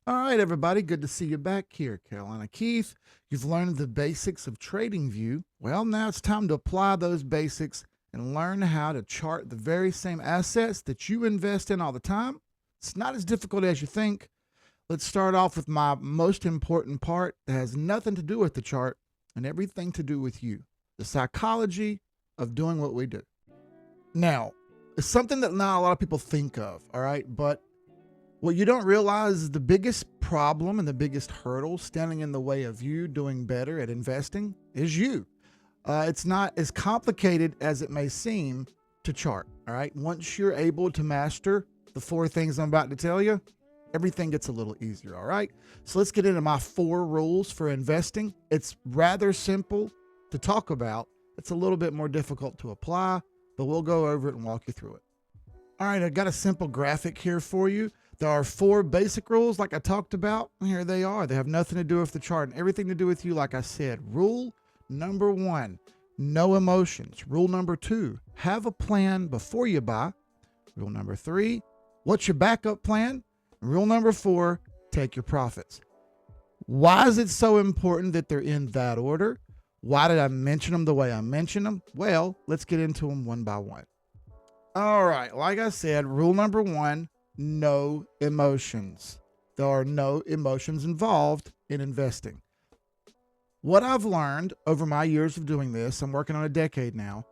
All right, everybody, good to see you back here. Carolina Keith, you've learned the basics of TradingView. Well, now it's time to apply those basics and learn how to chart the very same assets that you invest in all the time. It's not as difficult as you think. Let's start off with my most important part that has nothing to do with the chart and everything to do with you, the psychology of doing what we do. Now, it's something that not a lot of people think of, all right? But what you don't realize is the biggest problem and the biggest hurdle standing in the way of you doing better at investing is you. It's not as complicated as it may seem to chart, all right? Once you're able to master the four things I'm about to tell you, everything gets a little easier, all right? So let's get into my 4 rules for investing. It's rather simple to talk about. It's a little bit more difficult to apply, but we'll go over it and walk you through it. All right, I got a simple graphic here for you. There are 4 basic rules like I talked about. Here they are. They have nothing to do with the chart and everything to do with you, like I said. Rule number 1, no emotions. Rule number 2, have a plan before you buy. Rule number 3, what's your backup plan? Rule number 4, take your profits. Why is it so important that they're in that order? Why did I mention them the way I mentioned them? Well, let's get into them one by one. All right, like I said, rule number 1, no emotions. There are no emotions involved in investing. What I've learned over my years of doing this, I'm working on a decade now,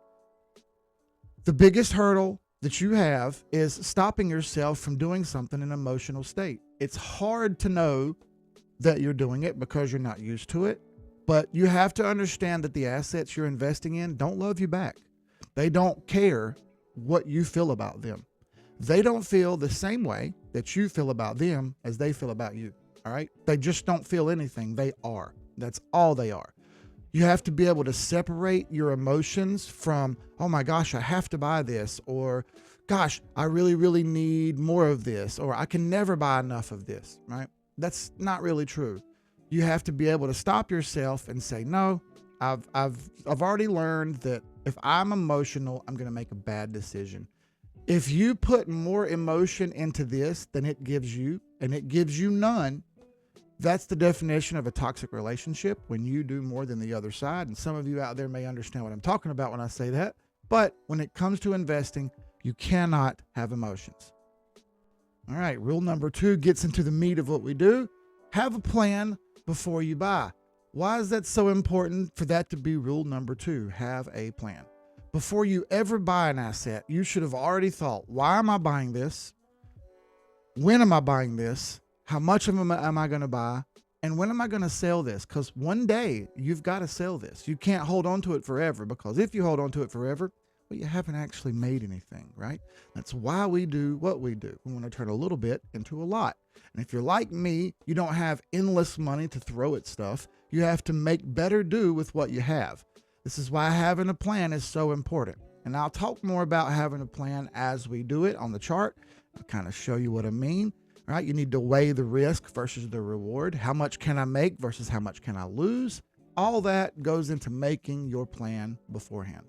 the biggest hurdle that you have is stopping yourself from doing something in an emotional state. It's hard to know that you're doing it because you're not used to it, but you have to understand that the assets you're investing in don't love you back. They don't care what you feel about them. They don't feel the same way that you feel about them as they feel about you. All right. They just don't feel anything. They are. That's all they are. You have to be able to separate your emotions from, oh my gosh, I have to buy this, or gosh, I really, really need more of this, or I can never buy enough of this, right? That's not really true. You have to be able to stop yourself and say, no, I've already learned that if I'm emotional, I'm going to make a bad decision. If you put more emotion into this than it gives you, and it gives you none, that's the definition of a toxic relationship, when you do more than the other side. And some of you out there may understand what I'm talking about when I say that. But when it comes to investing, you cannot have emotions. All right, rule number 2 gets into the meat of what we do. Have a plan before you buy. Why is that so important for that to be rule number 2? Have a plan. Before you ever buy an asset, you should have already thought, why am I buying this? When am I buying this? How much of them am I going to buy? And when am I going to sell this? Because one day you've got to sell this. You can't hold on to it forever, because if you hold on to it forever, well, you haven't actually made anything, right? That's why we do what we do. We want to turn a little bit into a lot. And if you're like me, you don't have endless money to throw at stuff. You have to make better do with what you have. This is why having a plan is so important. And I'll talk more about having a plan as we do it on the chart. I'll kind of show you what I mean. Right? You need to weigh the risk versus the reward. How much can I make versus how much can I lose? All that goes into making your plan beforehand.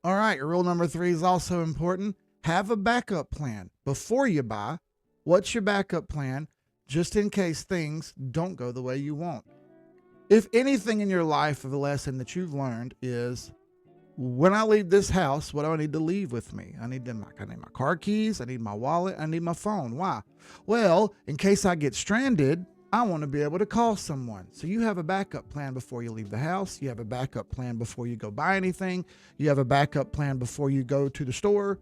All right, rule number 3 is also important. Have a backup plan before you buy. What's your backup plan just in case things don't go the way you want? If anything in your life, of a lesson that you've learned is, when I leave this house, what do I need to leave with me? I need my car keys. I need my wallet. I need my phone. Why? Well, in case I get stranded, I want to be able to call someone. So you have a backup plan before you leave the house. You have a backup plan before you go buy anything. You have a backup plan before you go to the store.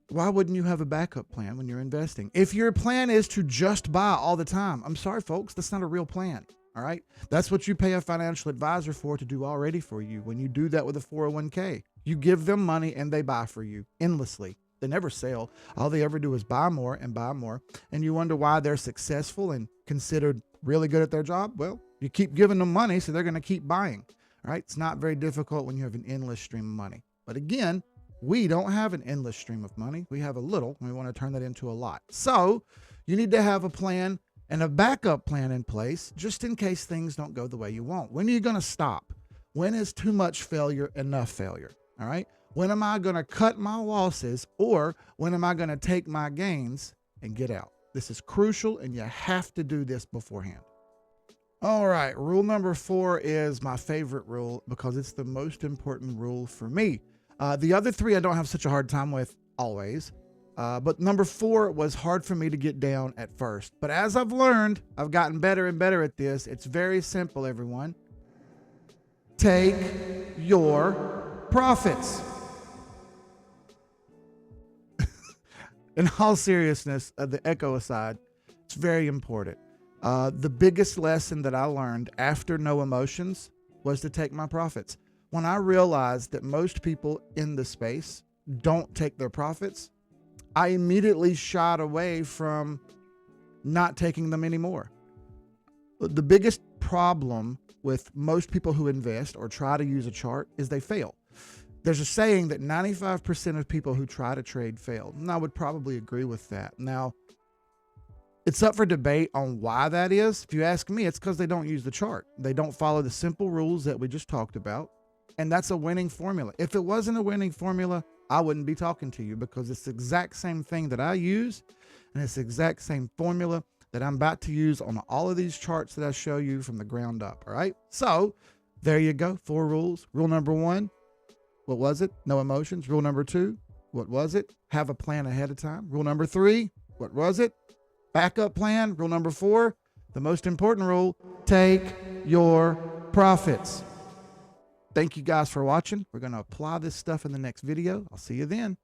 Why wouldn't you have a backup plan when you're investing? If your plan is to just buy all the time, I'm sorry, folks, that's not a real plan. All right. That's what you pay a financial advisor for to do already for you. When you do that with a 401k, you give them money and they buy for you endlessly. They never sell. All they ever do is buy more and buy more. And you wonder why they're successful and considered really good at their job. Well, you keep giving them money, so they're going to keep buying. All right. It's not very difficult when you have an endless stream of money. But again, we don't have an endless stream of money. We have a little, and we want to turn that into a lot. So you need to have a plan and a backup plan in place just in case things don't go the way you want. When are you going to stop? When is too much failure enough failure? All right. When am I going to cut my losses, or when am I going to take my gains and get out? This is crucial, and you have to do this beforehand. All right, rule number 4 is my favorite rule because it's the most important rule for me. The other 3 I don't have such a hard time with always, but number 4 was hard for me to get down at first. But as I've learned, I've gotten better and better at this. It's very simple, everyone. Take your profits. In all seriousness, the echo aside, it's very important. The biggest lesson that I learned after No Emotions was to take my profits. When I realized that most people in the space don't take their profits, I immediately shied away from not taking them anymore. The biggest problem with most people who invest or try to use a chart is they fail. There's a saying that 95% of people who try to trade fail, and I would probably agree with that. Now, it's up for debate on why that is. If you ask me, it's because they don't use the chart. They don't follow the simple rules that we just talked about, and that's a winning formula. If it wasn't a winning formula, I wouldn't be talking to you because it's the exact same thing that I use, and it's the exact same formula that I'm about to use on all of these charts that I show you from the ground up, all right? So there you go, 4 rules. Rule number 1, what was it? No emotions. Rule number 2, what was it? Have a plan ahead of time. Rule number 3, what was it? Backup plan. Rule number 4, the most important rule, take your profits. Thank you guys for watching. We're going to apply this stuff in the next video. I'll see you then.